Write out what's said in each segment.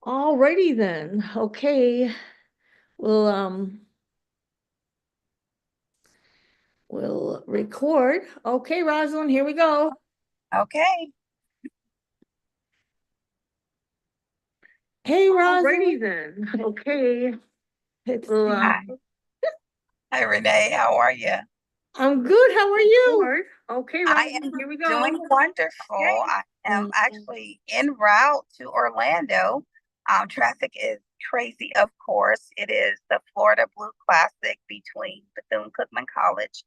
Alrighty then. Okay. We'll we'll record. Okay, Rosalyn, here we go. Okay. Hey, Alrighty Rosalyn. then. Okay. It's Well, Hi. Hi, Renee. How are you? I'm good. How are you? Lord. Okay, I Rosalyn, here we am go. doing Wonderful. okay. I am Mm. actually en route to Orlando. Traffic is crazy, of course. It is the Florida Blue Classic between Bethune-Cookman College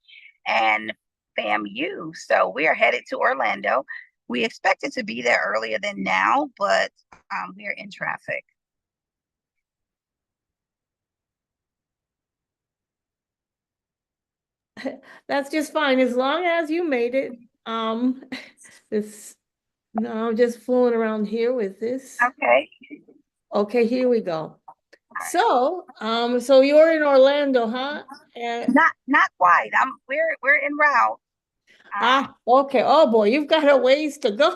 and FAMU. So we are headed to Orlando. We expected to be there earlier than now, but we are in traffic. That's just fine as long as you made it. Um, this no, I'm just fooling around here with this. Okay. Okay, here we go. All right. So you're in Orlando, huh? And Not quite. We're en route. Um, okay. Oh boy, you've got a ways to go.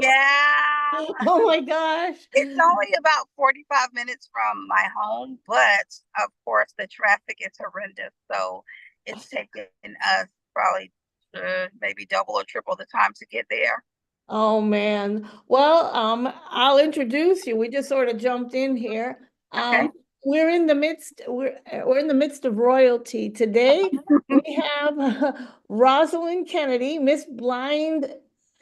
yeah, Oh my gosh. it's only about 45 minutes from my home, but of course the traffic is horrendous. So it's taken us probably maybe double or triple the time to get there. Oh man. Well, I'll introduce you. We just sort of jumped in here. Okay. We're in the midst of royalty. Today we have Rosalind Kennedy, Miss Blind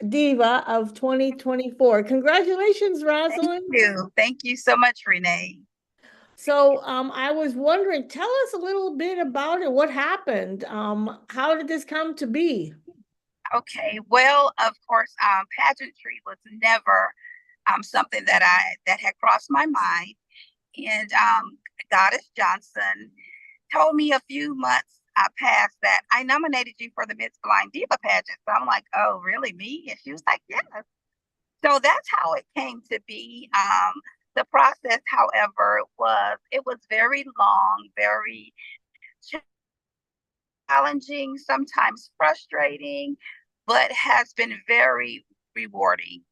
Diva of 2024. Congratulations, Thank Rosalind. you. Thank you so much, Renee. So, I was wondering, tell us a little bit about it. What happened? How did this come to be? Okay. Well, of course, pageantry was never something that had crossed my mind. And Goddess Johnson told me a few months past that I nominated you for the Miss Blind Diva pageant. So I'm like, oh, really, me? And she was like, yes. So that's how it came to be. The process, however, was very long, very challenging, sometimes frustrating, but has been very rewarding.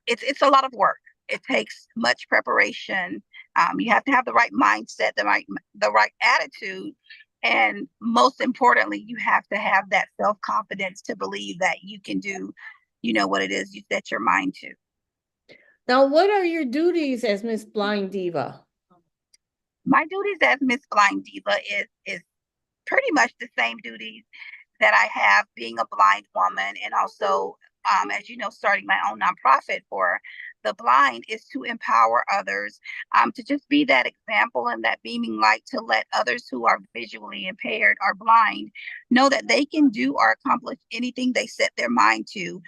It's a lot of work. It takes much preparation. You have to have the right mindset, the right attitude, and most importantly, you have to have that self confidence to believe that you can do, what it is you set your mind to. Now, what are your duties as Miss Blind Diva? My duties as Miss Blind Diva is pretty much the same duties that I have being a blind woman, and also, as you know, starting my own nonprofit for the blind is to empower others, to just be that example and that beaming light to let others who are visually impaired or blind know that they can do or accomplish anything they set their mind to.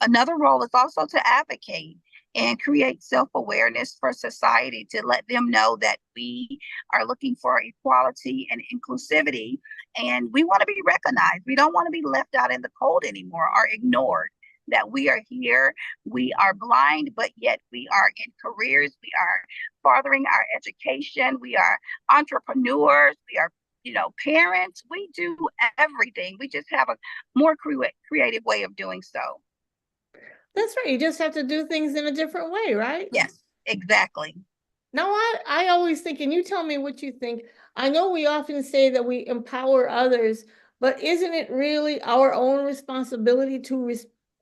Another role is also to advocate and create self-awareness for society to let them know that we are looking for equality and inclusivity, and we want to be recognized. We don't want to be left out in the cold anymore or ignored. That we are here, we are blind, but yet we are in careers, we are furthering our education, we are entrepreneurs, we are, parents. We do everything. We just have a more creative way of doing so. That's right. You just have to do things in a different way, right? Yes, exactly. Now, I always think, and you tell me what you think. I know we often say that we empower others, but isn't it really our own responsibility to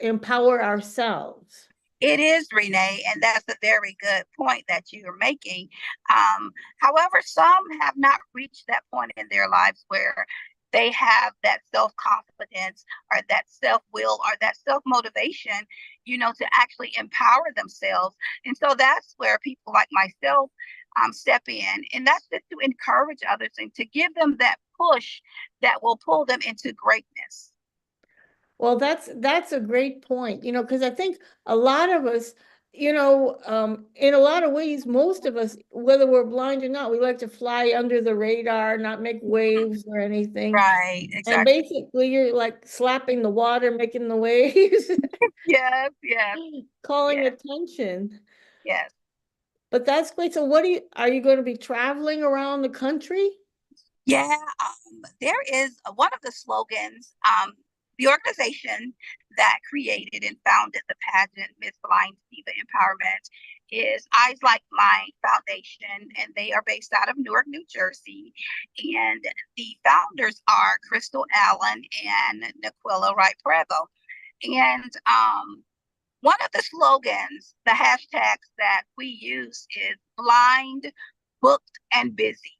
empower ourselves? It is, Renee, and that's a very good point that you're making. However, some have not reached that point in their lives where they have that self confidence or that self will or that self motivation, to actually empower themselves. And so that's where people like myself step in. And that's just to encourage others and to give them that push that will pull them into greatness. Well, that's a great point, because I think a lot of us, in a lot of ways, most of us, whether we're blind or not, we like to fly under the radar, not make waves or anything. Right, And exactly. basically, you're like slapping the water, making the waves, Yes, yes, calling yes, attention. yes. But that's great. So, are you going to be traveling around the country? Yeah, there is one of the slogans, the organization that created and founded the pageant, Miss Blind Diva Empowerment, is Eyes Like Mine Foundation, and they are based out of Newark, New Jersey. And the founders are Crystal Allen and Naquilla Wright Prego. And one of the slogans, the hashtags that we use is blind, booked, and busy.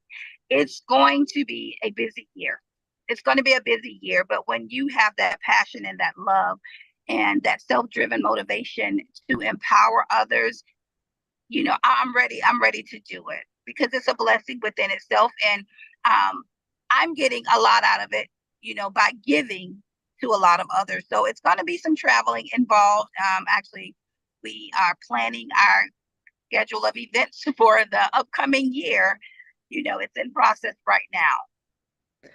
It's going to be a busy year. It's going to be a busy year, but when you have that passion and that love and that self-driven motivation to empower others, I'm ready to do it because it's a blessing within itself. And I'm getting a lot out of it, by giving to a lot of others. So it's going to be some traveling involved. Actually, we are planning our schedule of events for the upcoming year. It's in process right now.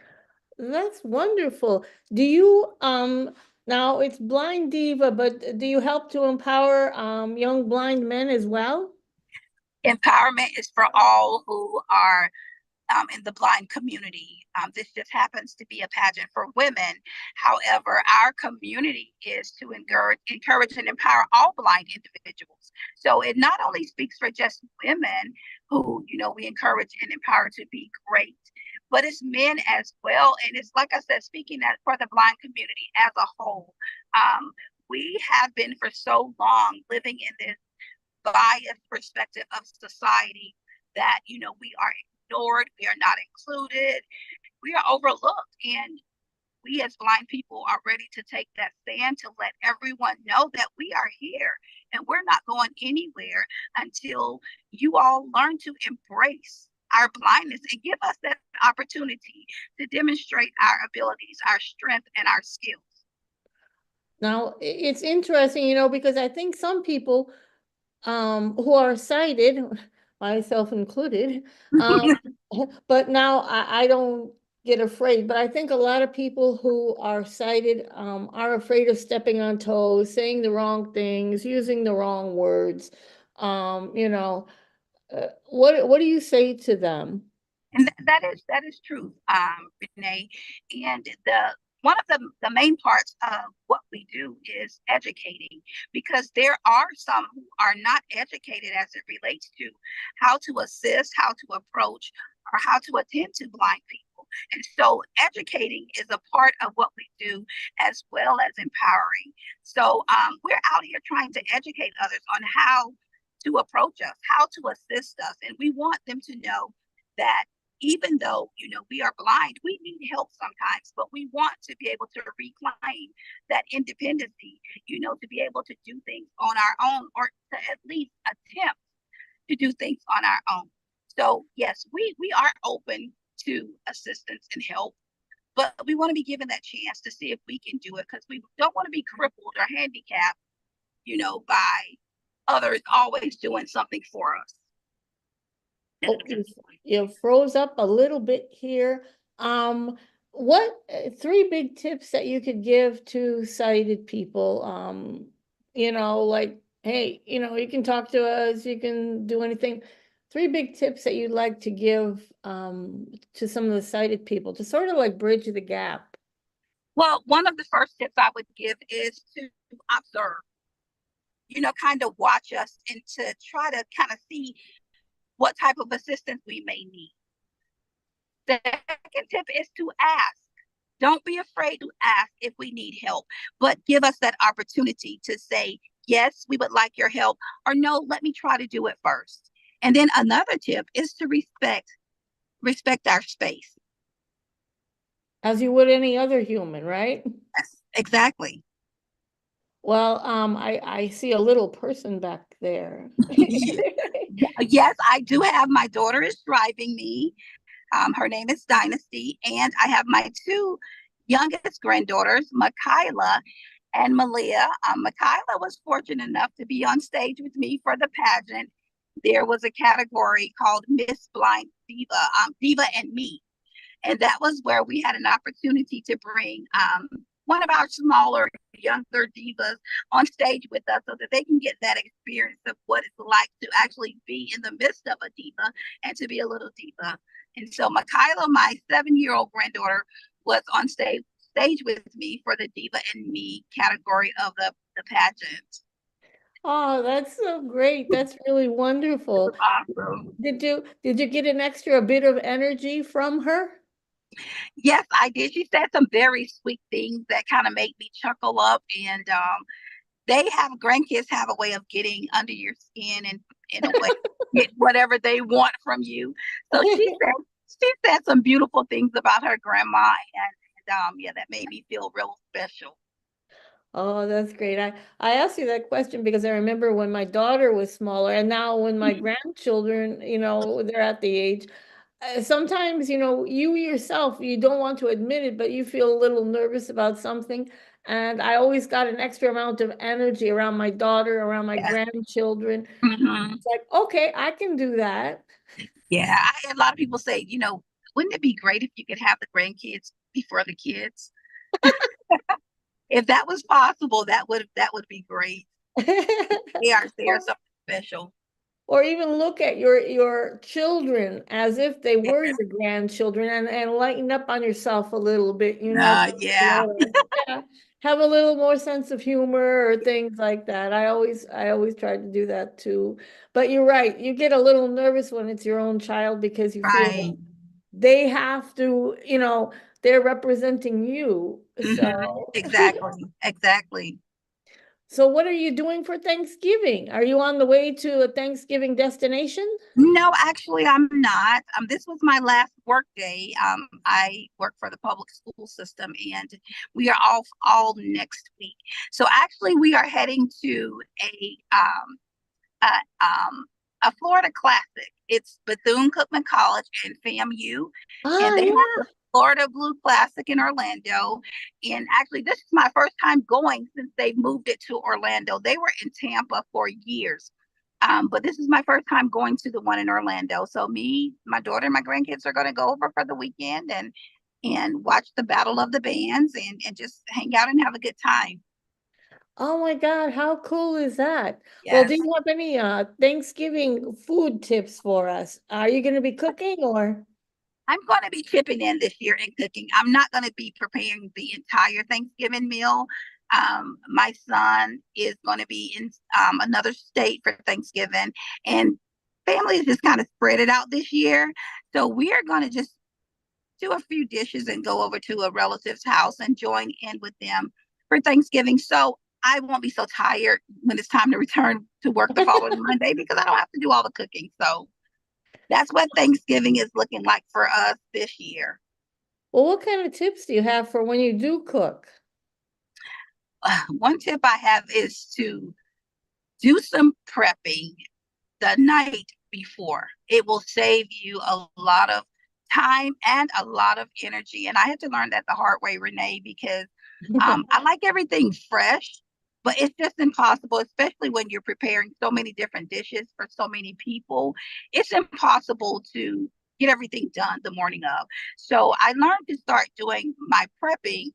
That's wonderful. Do you now it's Blind Diva, but do you help to empower young blind men as well? Empowerment is for all who are in the blind community. This just happens to be a pageant for women. However, our community is to encourage and empower all blind individuals. So it not only speaks for just women who, we encourage and empower to be great, but it's men as well. And it's like I said, speaking for the blind community as a whole. We have been for so long living in this biased perspective of society that, we are ignored, we are not included, we are overlooked. And we as blind people are ready to take that stand to let everyone know that we are here and we're not going anywhere until you all learn to embrace our blindness and give us that opportunity to demonstrate our abilities, our strength, and our skills. Now, it's interesting, because I think some people who are sighted, myself included, but now I don't get afraid, but I think a lot of people who are sighted are afraid of stepping on toes, saying the wrong things, using the wrong words. What do you say to them? And that is true, Renee. And the one of the main parts of what we do is educating, because there are some who are not educated as it relates to how to assist, how to approach, or how to attend to blind people. And so educating is a part of what we do as well as empowering. So we're out here trying to educate others on how to approach us, how to assist us. And we want them to know that even though we are blind, we need help sometimes, but we want to be able to reclaim that independency, to be able to do things on our own, or to at least attempt to do things on our own. So yes, we are open to assistance and help, but we want to be given that chance to see if we can do it, because we don't want to be crippled or handicapped, by others always doing something for us. Oh, you froze up a little bit here. What three big tips that you could give to sighted people? Like, hey, you can talk to us, you can do anything. Three big tips that you'd like to give to some of the sighted people to sort of like bridge the gap. Well, one of the first tips I would give is to observe, kind of watch us and to try to kind of see what type of assistance we may need. The second tip is to ask. Don't be afraid to ask if we need help, but give us that opportunity to say, yes, we would like your help, or no, let me try to do it first. And then another tip is to respect our space. As you would any other human, right? Yes, exactly. Well, I see a little person back there. Yes, I do have, my daughter is driving me. Her name is Dynasty, and I have my two youngest granddaughters, Makayla and Malia. Makayla was fortunate enough to be on stage with me for the pageant. There was a category called Miss Blind Diva, Diva and Me. And that was where we had an opportunity to bring one of our smaller, younger divas on stage with us so that they can get that experience of what it's like to actually be in the midst of a diva and to be a little diva. And so Makayla, my 7-year-old granddaughter, was on stage with me for the Diva and Me category of the pageant. Oh, that's so great. That's really It was wonderful. awesome. Did you get an extra bit of energy from her? Yes, I did. She said some very sweet things that kind of made me chuckle up. And they have grandkids have a way of getting under your skin and in a way get whatever they want from you. So she said some beautiful things about her grandma, and yeah, that made me feel real special. Oh, that's great. I asked you that question because I remember when my daughter was smaller, and now when my grandchildren, they're at the age. Sometimes, you yourself, you don't want to admit it, but you feel a little nervous about something. And I always got an extra amount of energy around my daughter, around my Yes. grandchildren. Hmm. It's like, okay, I can do that. Yeah, I had a lot of people say, wouldn't it be great if you could have the grandkids before the kids? If that was possible, that would be great. They are something special. Or even look at your children as if they were your grandchildren and lighten up on yourself a little bit, Yeah, yeah, have a little more sense of humor or things like that. I always try to do that too. But you're right, you get a little nervous when it's your own child because you feel right. like they have to, they're representing you. So Exactly, exactly. so what are you doing for Thanksgiving? Are you on the way to a Thanksgiving destination? No, actually, I'm not. This was my last work day. I work for the public school system, and we are off all next week. So actually, we are heading to a, a Florida Classic. It's Bethune-Cookman College and FAMU, and Ah, they have yeah. the Florida Blue Classic in Orlando. And actually, this is my first time going since they've moved it to Orlando. They were in Tampa for years. But this is my first time going to the one in Orlando. So me, my daughter, and my grandkids are going to go over for the weekend and watch the Battle of the Bands and just hang out and have a good time. Oh my God, how cool is that? Well, do Yes. you have any Thanksgiving food tips for us? Are you going to be cooking or? I'm going to be chipping in this year and cooking. I'm not going to be preparing the entire Thanksgiving meal. My son is going to be in another state for Thanksgiving, and family is just kind of spread it out this year. So we are going to just do a few dishes and go over to a relative's house and join in with them for Thanksgiving. So I won't be so tired when it's time to return to work the following Monday because I don't have to do all the cooking. So that's what Thanksgiving is looking like for us this year. Well, what kind of tips do you have for when you do cook? One tip I have is to do some prepping the night before. It will save you a lot of time and a lot of energy. And I had to learn that the hard way, Renee, because I like everything fresh, but it's just impossible, especially when you're preparing so many different dishes for so many people. It's impossible to get everything done the morning of. So I learned to start doing my prepping,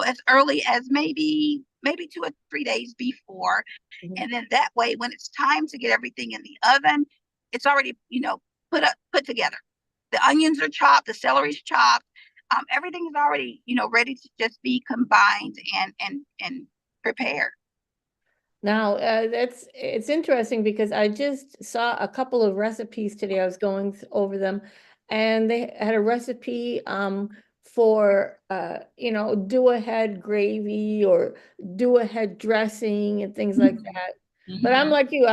as early as maybe 2 or 3 days before, Mhm. and then that way when it's time to get everything in the oven, it's already put together. The onions are chopped, the celery's chopped, everything is already ready to just be combined and prepared. Now, it's interesting because I just saw a couple of recipes today. I was going over them, and they had a recipe for do ahead gravy or do ahead dressing and things like Mhm. that. But I'm Mhm. like you,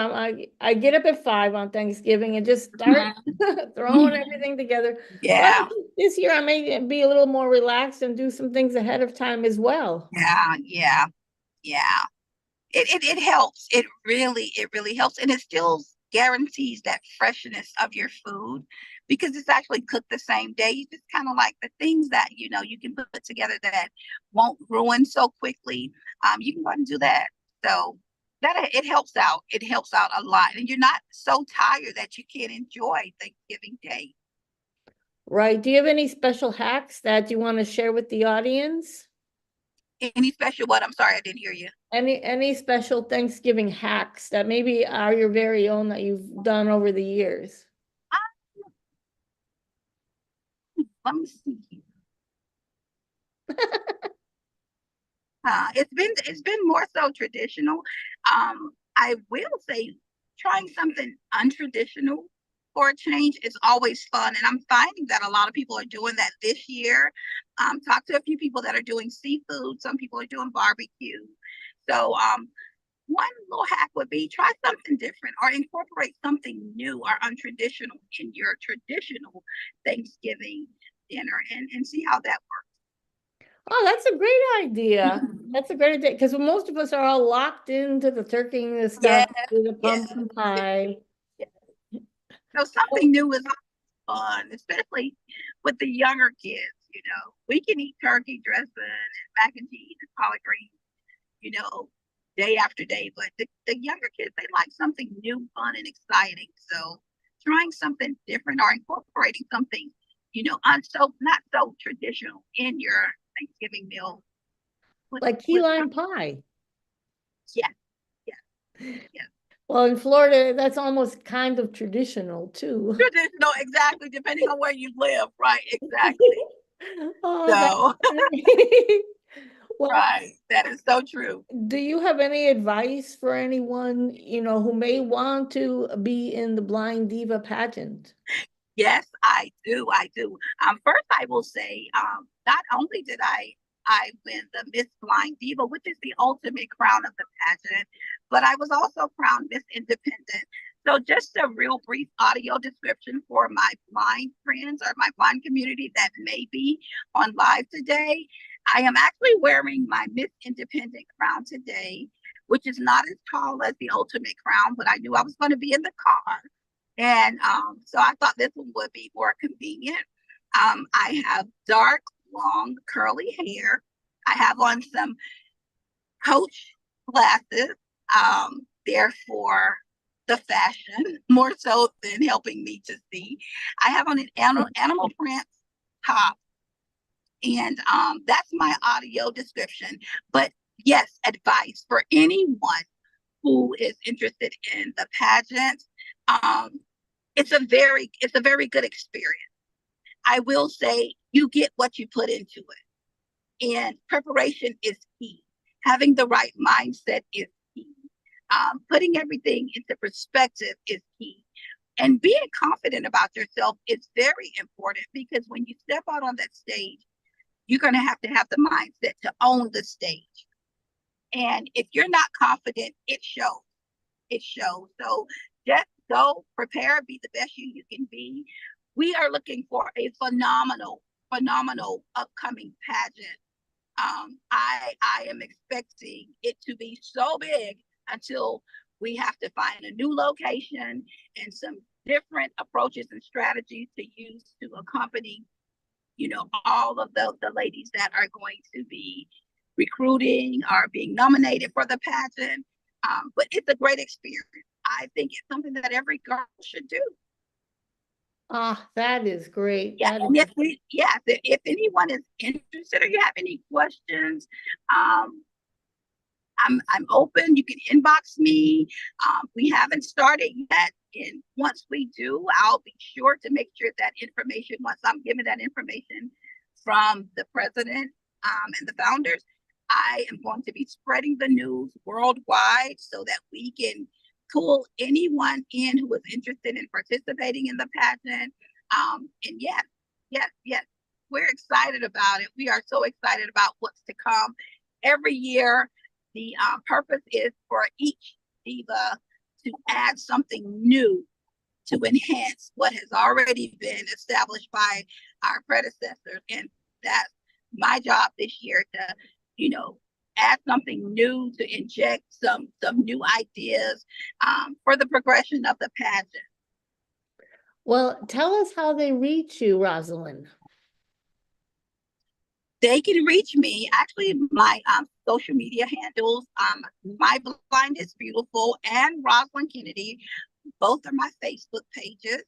I get up at 5 on Thanksgiving and just start Mhm. throwing Mhm. everything together. But Yeah, this year I may be a little more relaxed and do some things ahead of time as well. yeah, yeah, yeah. It helps. It really helps. And it still guarantees that freshness of your food because it's actually cooked the same day. You just kind of like the things that you can put together that won't ruin so quickly. You can go ahead and do that. So that it helps out. It helps out a lot. And you're not so tired that you can't enjoy Thanksgiving Day. Right. Do you have any special hacks that you want to share with the audience? Any special what? I'm sorry, I didn't hear you. Any special Thanksgiving hacks that maybe are your very own that you've done over the years? Let me see. It's been more so traditional. I will say trying something untraditional for a change is always fun. And I'm finding that a lot of people are doing that this year. Talk to a few people that are doing seafood. Some people are doing barbecue. So one little hack would be try something different or incorporate something new or untraditional in your traditional Thanksgiving dinner and see how that Oh, that's a great idea. works. That's a great idea because most of us are all locked into the turkey and the Yeah, stuff, the yeah, pumpkin pie. yeah. So something new is fun, especially with the younger kids. We can eat turkey dressing and mac and cheese and collard greens, you know, day after day. But the younger kids, they like something new, fun, and exciting. So trying something different or incorporating something, not so traditional in your Thanksgiving meal Like key would lime pie. yeah, yeah, yeah. Well, in Florida, that's almost kind of traditional too. Traditional, exactly, depending on where you live, right? Exactly. Oh, that's So, great. Well, right, that is so true. do you have any advice for anyone, who may want to be in the Blind Diva pageant? Yes, I do. I do. First, I will say, not only did I win the Miss Blind Diva, which is the ultimate crown of the pageant, but I was also crowned Miss Independent. So, just a real brief audio description for my blind friends or my blind community that may be on live today. I am actually wearing my Miss Independent crown today, which is not as tall as the ultimate crown, but I knew I was going to be in the car. And so I thought this one would be more convenient. I have dark, long, curly hair. I have on some Coach glasses. They're for the fashion more so than helping me to see. I have on an animal print top, and that's my audio description. But yes, advice for anyone who is interested in the pageant. Um, it's a very good experience. I will say you get what you put into it, and preparation is key. Having the right mindset is key. Putting everything into perspective is key, and being confident about yourself is very important because when you step out on that stage, you're going to have the mindset to own the stage. And if you're not confident, it shows. It shows. So just go prepare, be the best you can be. We are looking for a phenomenal upcoming pageant. I am expecting it to be so big until we have to find a new location and some different approaches and strategies to use to accompany, all of the ladies that are going to be recruiting or being nominated for the pageant. But it's a great experience. I think it's something that every girl should do. Ah, that is great. Yeah, That and is, if anyone is interested or you have any questions, um, I'm open. You can inbox me. We haven't started yet, and once we do, I'll be sure to make sure that information. Once I'm given that information from the president and the founders, I am going to be spreading the news worldwide so that we can pull anyone in who is interested in participating in the pageant. And yes, we're excited about it. We are so excited about what's to come. Every year, the purpose is for each diva to add something new to enhance what has already been established by our predecessors. And that's my job this year to, add something new, to inject some new ideas for the progression of the pageant. well, tell us how they reach you, Rosalyn. They can reach me. Actually, my social media handles, My Blind is Beautiful and Rosalyn Kennedy, both are my Facebook pages.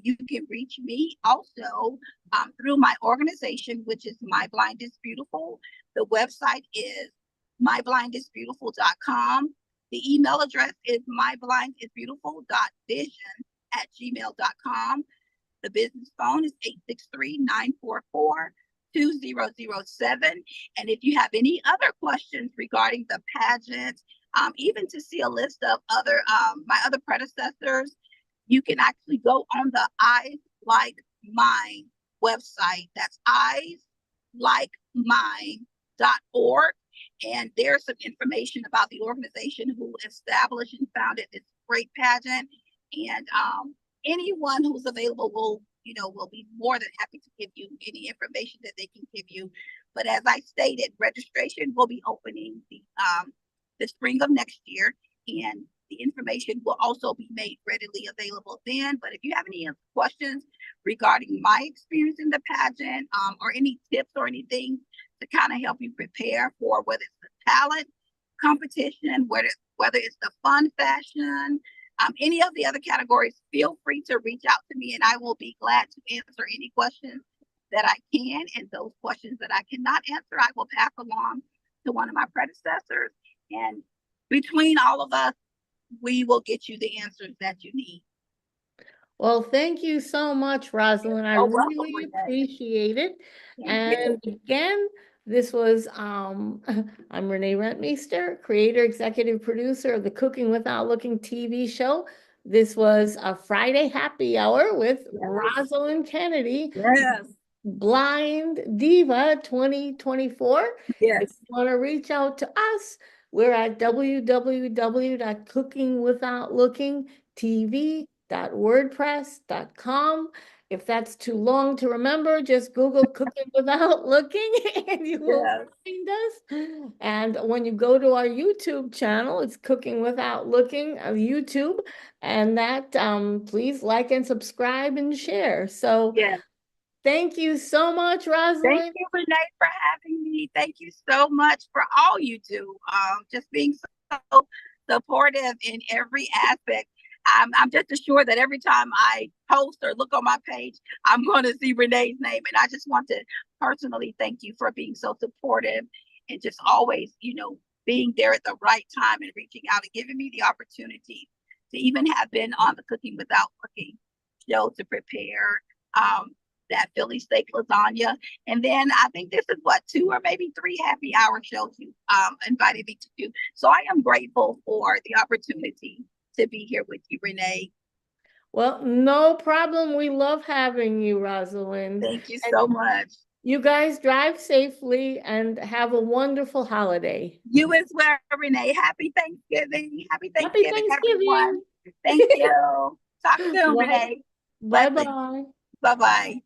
You can reach me also through my organization, which is My Blind is Beautiful. The website is myblindisbeautiful.com. The email address is myblindisbeautiful.vision@gmail.com. The business phone is 863-944-2007. And if you have any other questions regarding the pageant, even to see a list of other my other predecessors, you can actually go on the Eyes Like Mine website. That's eyeslikeMine.org. And there's some information about the organization who established and founded this great pageant. And anyone who's available will be more than happy to give you any information that they can give you. But as I stated, registration will be opening the spring of next year, and the information will also be made readily available then. But if you have any questions regarding my experience in the pageant, or any tips or anything to kind of help you prepare for whether it's the talent competition, whether it's the fun fashion, any of the other categories, feel free to reach out to me and I will be glad to answer any questions that I can. And those questions that I cannot answer, I will pass along to one of my predecessors. And between all of us, we will get you the answers that you need. Well, thank you so much, Rosalyn. I really appreciate it. And again, this was I'm Renee Rentmeester, creator, executive producer of the Cooking Without Looking TV show. This was a Friday happy hour with Rosalyn Kennedy. Yes. Blind Diva 2024. Yes. If you want to reach out to us, we're at www.cookingwithoutlooking.tv.wordpress.com. If that's too long to remember, just Google Cooking Without Looking and you will find us. And when you go to our YouTube channel, it's Cooking Without Looking on YouTube. And that please like and subscribe and share. So thank you so much, Rosalyn. Thank you, Renee, for having me. Thank you so much for all you do. Just being so supportive in every aspect. I'm just assured that every time I post or look on my page, I'm going to see Renee's name. And I just want to personally thank you for being so supportive and just always, being there at the right time and reaching out and giving me the opportunity to even have been on the Cooking Without Looking show to prepare that Philly steak lasagna. And then I think this is 2 or maybe 3 happy hour shows you invited me to do. So I am grateful for the opportunity to be here with you, Renee. Well, no problem. We love having you, Rosalyn. Thank you so much. You guys drive safely and have a wonderful holiday. You as well, Renee. Happy Thanksgiving. Happy Thanksgiving, everyone. Thank you. Talk soon, Renee. Bye-bye. Bye-bye.